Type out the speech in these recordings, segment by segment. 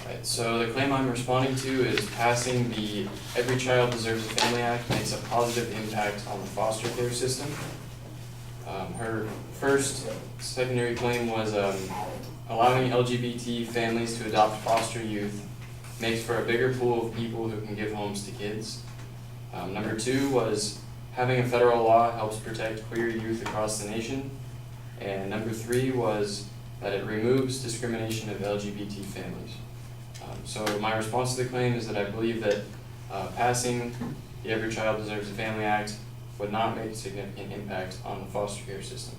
Right, so the claim I'm responding to is passing the Every Child Deserves a Family Act makes a positive impact on the foster care system. Her first secondary claim was allowing LGBT families to adopt foster youth makes for a bigger pool of people who can give homes to kids. Number two was having a federal law helps protect queer youth across the nation. And number three was that it removes discrimination of LGBT families. So my response to the claim is that I believe that passing the Every Child Deserves a Family Act would not make a significant impact on the foster care system.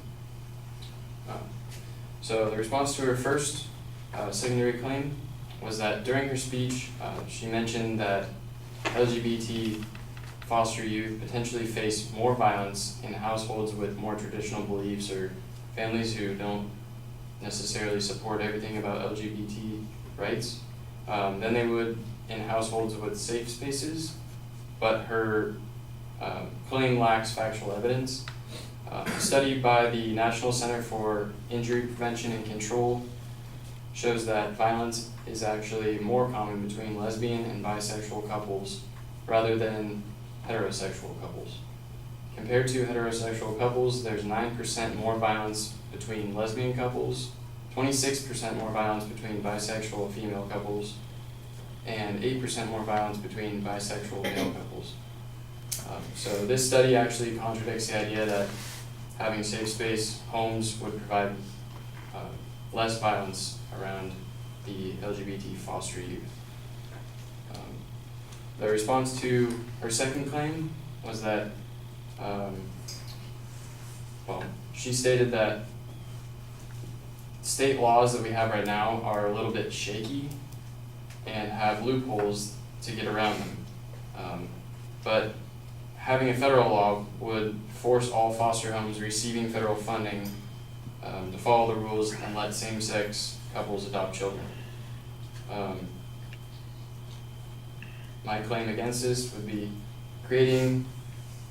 So the response to her first secondary claim was that during her speech, she mentioned that LGBT foster youth potentially face more violence in households with more traditional beliefs or families who don't necessarily support everything about LGBT rights than they would in households with safe spaces, but her claim lacks factual evidence. A study by the National Center for Injury Prevention and Control shows that violence is actually more common between lesbian and bisexual couples rather than heterosexual couples. Compared to heterosexual couples, there's 9% more violence between lesbian couples, 26% more violence between bisexual female couples, and 8% more violence between bisexual male couples. So this study actually contradicts the idea that having safe space homes would provide less violence around the LGBT foster youth. The response to her second claim was that, she stated that state laws that we have right now are a little bit shaky and have loopholes to get around them. But having a federal law would force all foster homes receiving federal funding to follow the rules and let same-sex couples adopt children. My claim against this would be creating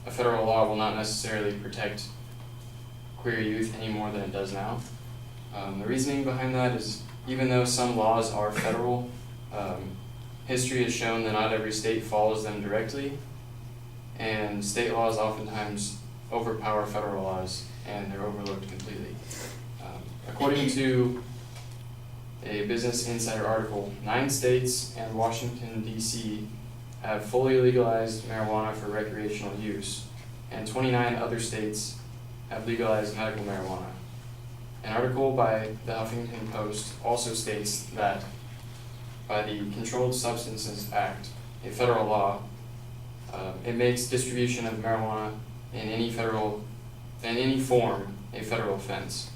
a federal law will not necessarily protect queer youth any more than it does now. The reasoning behind that is even though some laws are federal, history has shown that not every state follows them directly, and state laws oftentimes overpower federal laws and they're overlooked completely. According to a Business Insider article, 9 states and Washington, D.C. have fully legalized marijuana for recreational use, and 29 other states have legalized medical marijuana. An article by the Huffington Post also states that by the Controlled Substances Act, a federal law, it makes distribution of marijuana in any form a federal offense.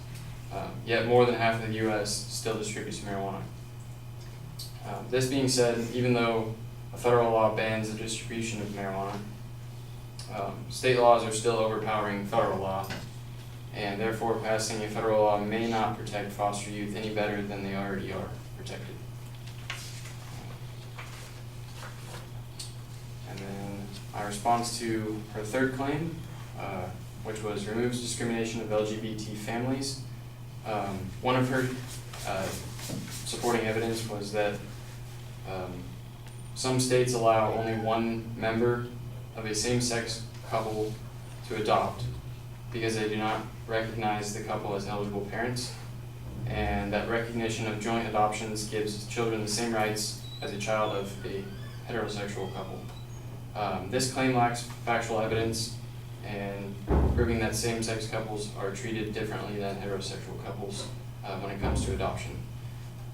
Yet more than half of the U.S. still distributes marijuana. This being said, even though a federal law bans the distribution of marijuana, state laws are still overpowering federal law, and therefore passing a federal law may not protect foster youth any better than they already are protected. And then my response to her third claim, which was removes discrimination of LGBT families. One of her supporting evidence was that some states allow only one member of a same-sex couple to adopt because they do not recognize the couple as eligible parents, and that recognition of joint adoptions gives children the same rights as a child of a heterosexual couple. This claim lacks factual evidence and proving that same-sex couples are treated differently than heterosexual couples when it comes to adoption.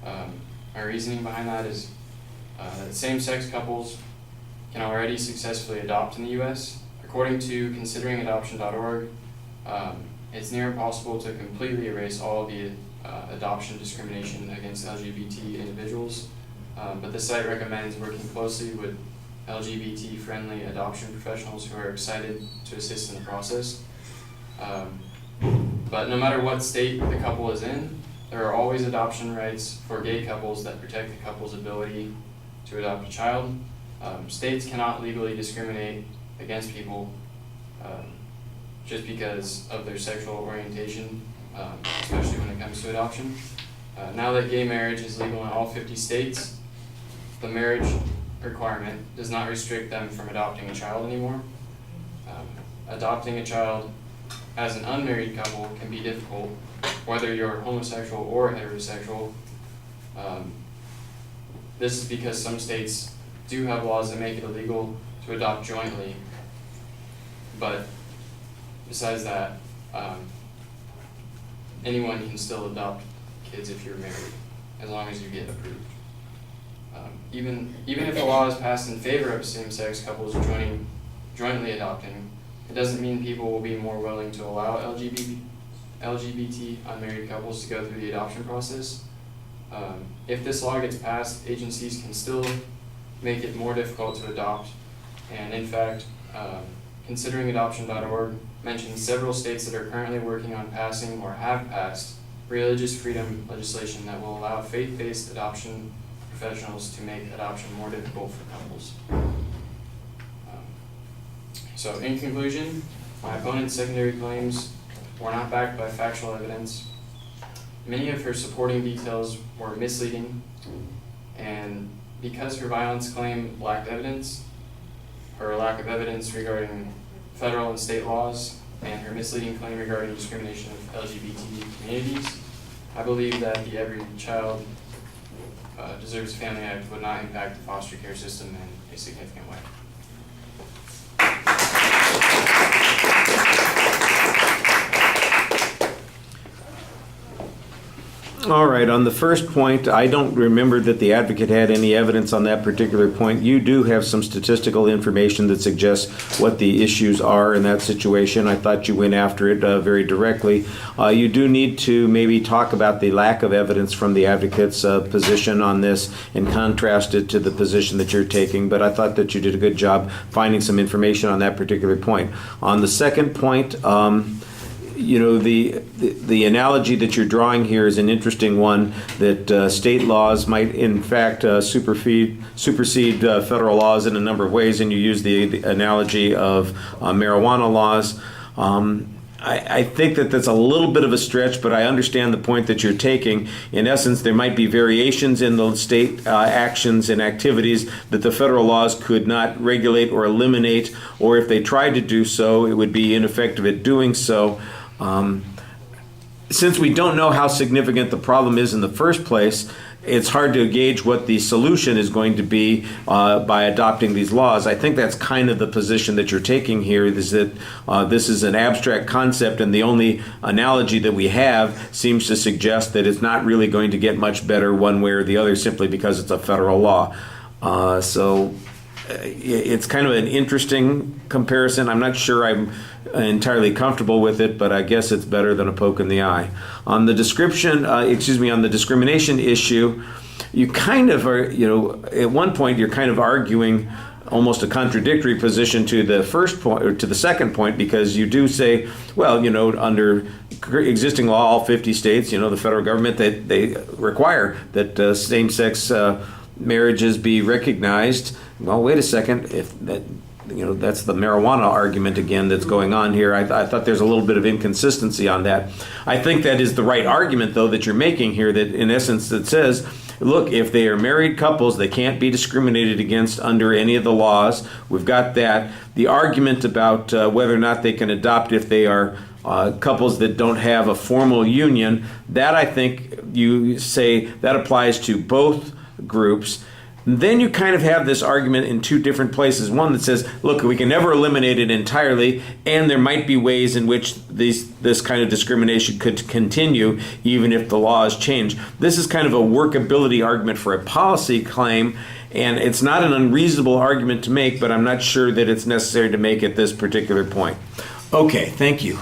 My reasoning behind that is that same-sex couples can already successfully adopt in the U.S. According to consideringadoption.org, it's near impossible to completely erase all the adoption discrimination against LGBT individuals, but the site recommends working closely with LGBT-friendly adoption professionals who are excited to assist in the process. But no matter what state the couple is in, there are always adoption rights for gay couples that protect the couple's ability to adopt a child. States cannot legally discriminate against people just because of their sexual orientation, especially when it comes to adoption. Now that gay marriage is legal in all 50 states, the marriage requirement does not restrict them from adopting a child anymore. Adopting a child as an unmarried couple can be difficult, whether you're homosexual or heterosexual. This is because some states do have laws that make it illegal to adopt jointly, but besides that, anyone can still adopt kids if you're married, as long as you get approved. Even if the law is passed in favor of same-sex couples jointly adopting, it doesn't mean people will be more willing to allow LGBT unmarried couples to go through the adoption process. If this law gets passed, agencies can still make it more difficult to adopt, and in fact, consideringadoption.org mentions several states that are currently working on passing or have passed religious freedom legislation that will allow faith-based adoption professionals to make adoption more difficult for couples. So in conclusion, my opponent's secondary claims were not backed by factual evidence. Many of her supporting details were misleading, and because her violence claim lacked evidence, her lack of evidence regarding federal and state laws, and her misleading claim regarding discrimination of LGBT communities, I believe that the Every Child Deserves a Family Act would not impact the foster care system in a significant way. All right, on the first point, I don't remember that the advocate had any evidence on that particular point. You do have some statistical information that suggests what the issues are in that situation. I thought you went after it very directly. You do need to maybe talk about the lack of evidence from the advocate's position on this and contrast it to the position that you're taking, but I thought that you did a good job finding some information on that particular point. On the second point, you know, the analogy that you're drawing here is an interesting one, that state laws might in fact supersede federal laws in a number of ways, and you use the analogy of marijuana laws. I think that that's a little bit of a stretch, but I understand the point that you're taking. In essence, there might be variations in the state actions and activities that the federal laws could not regulate or eliminate, or if they tried to do so, it would be ineffective at doing so. Since we don't know how significant the problem is in the first place, it's hard to gauge what the solution is going to be by adopting these laws. I think that's kind of the position that you're taking here, is that this is an abstract concept, and the only analogy that we have seems to suggest that it's not really going to get much better one way or the other simply because it's a federal law. So it's kind of an interesting comparison. I'm not sure I'm entirely comfortable with it, but I guess it's better than a poke in the eye. On the on the discrimination issue, you kind of are, at one point you're kind of arguing almost a contradictory position to the first point or to the second point, because you do say, well, under existing law, all 50 states, the federal government, they require that same-sex marriages be recognized. Well, wait a second. If that, that's the marijuana argument again that's going on here. I thought there's a little bit of inconsistency on that. I think that is the right argument, though, that you're making here, that in essence that says, look, if they are married couples, they can't be discriminated against under any of the laws. We've got that. The argument about whether or not they can adopt if they are couples that don't have a formal union, that I think you say that applies to both groups. Then you kind of have this argument in two different places. One that says, look, we can never eliminate it entirely, and there might be ways in which this kind of discrimination could continue even if the laws change. This is kind of a workability argument for a policy claim, and it's not an unreasonable argument to make, but I'm not sure that it's necessary to make at this particular point. Okay, thank you.